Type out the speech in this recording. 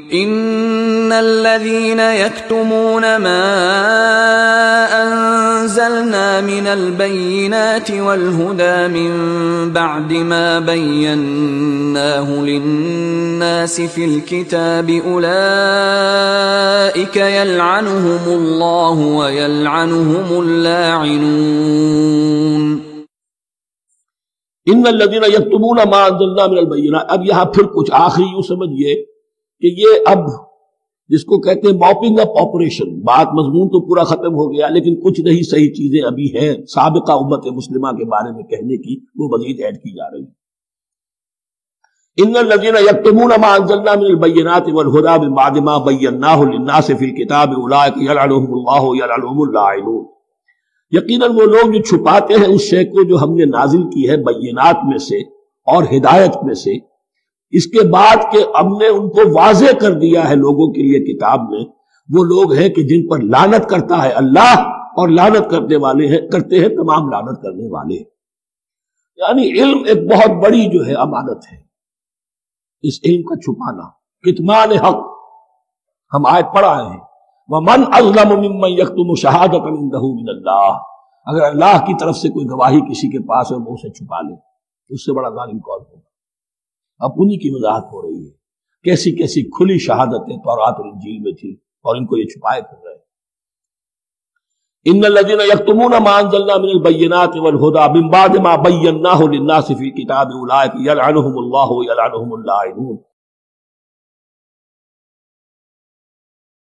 ان الذين يكتمون ما انزلنا من البينات والهدى من بعد ما بيناه للناس في الكتاب اولئك يلعنهم الله ويلعنهم اللاعنون. ان الذين يكتمون ما انزلنا من البينات، اب یہاں پھر کچھ آخری یوں سمجھئے کہ یہ اب جس کو کہتے ہیں موپنگ اپ آپریشن، بات مضمون تو پورا ختم ہو گیا لیکن کچھ نہیں صحیح چیزیں ابھی ہیں سابقہ امت مسلمہ کے بارے میں کہنے کی، وہ مزید ایڈ کی جا رہی ہیں. ان الذين يكتمون ما انزلنا من البينات والهدى من بعد ما بيناه للناس في الكتاب اولئك يلعنهم الله ويلعنهم اللاعنون. یقیناً وہ لوگ جو چھپاتے ہیں اس شے کو جو ہم نے نازل کی ہے بینات میں سے اور ہدایت میں سے، اس کے بعد کہ ہم نے ان کو واضح کر دیا ہے لوگوں کے لیے کتاب میں، وہ لوگ ہیں کہ جن پر لعنت کرتا ہے اللہ اور لعنت کرنے والے ہیں، کرتے ہیں تمام لعنت کرنے والے. یعنی علم ایک بہت بڑی جو ہے امانت ہے، اس علم کا چھپانا، کتمان حق. ہم آیت پڑھ آئے ہیں وَمَنْ أَظْلَمُ مِمَّنْ يَكْتُمُ شَهَادَةً عِندَهُ مِنَ اللَّهِ، اگر اللہ کی طرف سے کوئی گواہی کسی کے پاس ہے وہ اسے چھپا لے، اس سے بڑا ظالم کون ہوگا. اب انہی کی وضاحت ہو رہی ہے، کیسی کیسی کھلی شہادتیں تورات اور انجیل میں تھی اور ان کو یہ چھپائے پھر رہے. ان الذين يكتمون ما انزلنا من البينات والهدى من بعد ما بيناه للناس في الكتاب اولئك يلعنهم الله ويلعنهم اللاعنون.